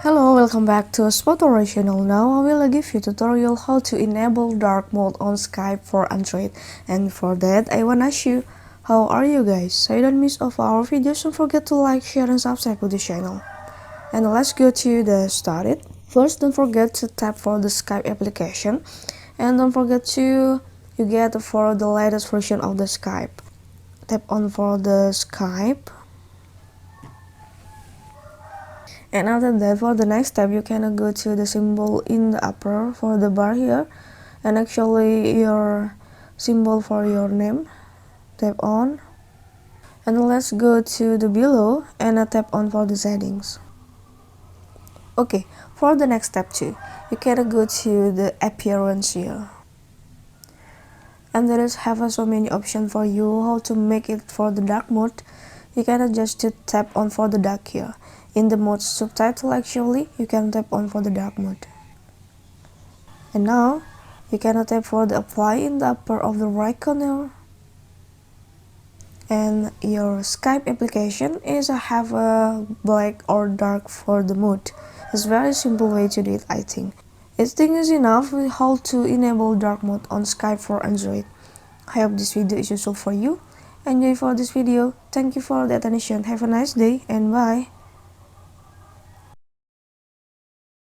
Hello, welcome back to Spotify channel. Now I will give you tutorial how to enable dark mode on Skype for Android. And for that, I wanna ask you, how are you guys? So you don't miss off our videos, don't forget to like, share, and subscribe to the channel. And let's go to the started. First, don't forget to tap for the Skype application, and don't forget to get for the latest version of the Skype. Tap on for the Skype. And after that, for the next step, you can go to the symbol in the upper for the bar here, and actually your symbol for your name. Tap on, and let's go to the below and tap on for the settings. Okay, for the next step too, you can go to the appearance here, and there is have so many options for you how to make it for the dark mode. You can just tap on for the dark here. In the mode subtitle, actually you can tap on for the dark mode. And now you can tap for the apply in the upper of the right corner, and your Skype application is have a black or dark for the mode. It's very simple way to do it, I think. I think is enough with how to enable dark mode on Skype for Android. I hope this video is useful for you. Enjoy for this video. Thank you for the attention. Have a nice day and bye.